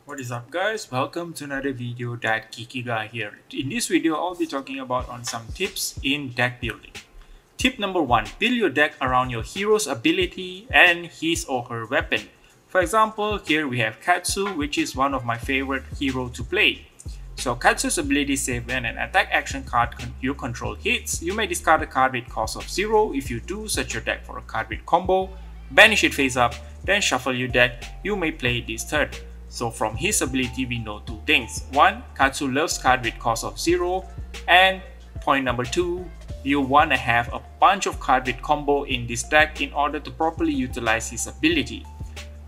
What is up guys, welcome to another video. That Geeky guy here. In this video I'll be talking about on some tips in deck building. Tip number 1, build your deck around your hero's ability and his or her weapon. For example, here we have Katsu, which is one of my favorite hero to play. So Katsu's ability says when an attack action card you control hits, you may discard a card with cost of 0. If you do, search your deck for a card with combo, banish it face up, then shuffle your deck. You may play this turn. So from his ability we know two things. 1. Katsu loves card with cost of 0, and point number 2, you want to have a bunch of card with combo in this deck in order to properly utilize his ability.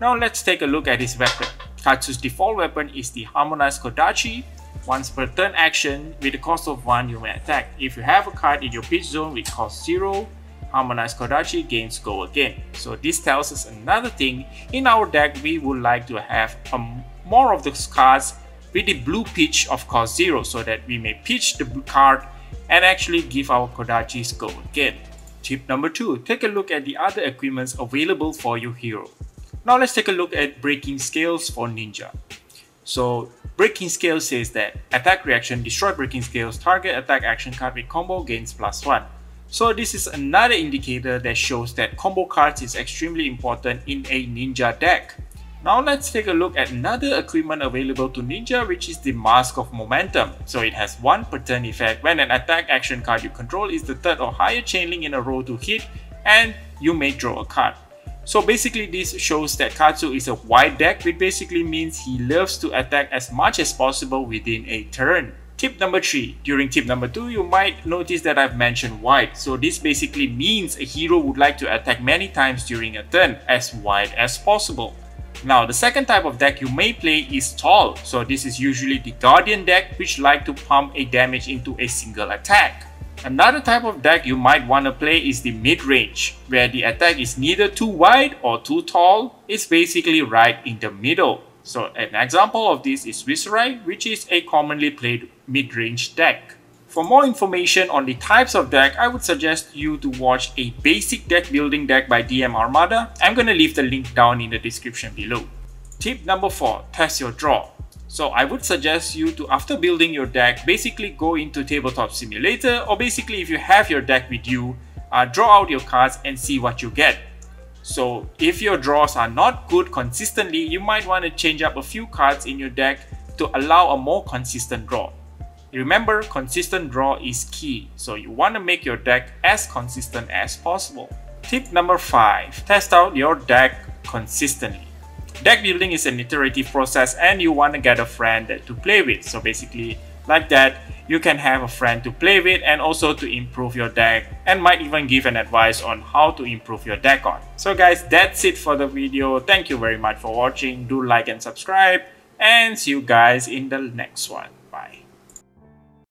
Now let's take a look at his weapon. Katsu's default weapon is the Harmonized Kodachi. Once per turn action, with the cost of 1 you may attack. If you have a card in your pitch zone with cost 0, Harmonized Kodachi gains go again. So this tells us another thing. In our deck we would like to have more of those cards with the blue pitch of cost 0 so that we may pitch the blue card and actually give our Kodachis go again. Tip number 2, take a look at the other equipments available for your hero. Now let's take a look at breaking scales for ninja. So breaking scale says that attack reaction, destroy breaking scales, target attack action card with combo gains +1. So this is another indicator that shows that combo cards is extremely important in a ninja deck. Now let's take a look at another equipment available to ninja, which is the Mask of Momentum. So it has 1 per turn effect when an attack action card you control is the 3rd or higher chain link in a row to hit, and you may draw a card. So basically this shows that Katsu is a wide deck, which basically means he loves to attack as much as possible within a turn. Tip number 3. During tip number 2, you might notice that I've mentioned wide. So this basically means a hero would like to attack many times during a turn, as wide as possible. Now the second type of deck you may play is tall. So this is usually the Guardian deck, which like to pump a damage into a single attack. Another type of deck you might want to play is the mid-range, where the attack is neither too wide or too tall. It's basically right in the middle. So an example of this is Viserai, which is a commonly played mid-range deck. For more information on the types of deck, I would suggest you to watch a basic deck building deck by DM Armada. I'm gonna leave the link down in the description below. Tip number 4, test your draw. So I would suggest you to, after building your deck, basically go into Tabletop Simulator, or basically if you have your deck with you, draw out your cards and see what you get. So if your draws are not good consistently, you might want to change up a few cards in your deck to allow a more consistent draw. Remember, consistent draw is key, so you want to make your deck as consistent as possible. Tip number 5, test out your deck consistently. Deck building is an iterative process and you want to get a friend to play with. So basically like that, you can have a friend to play with and also to improve your deck, and might even give an advice on how to improve your deck on. So guys, that's it for the video. Thank you very much for watching. Do like and subscribe, and see you guys in the next one. Bye.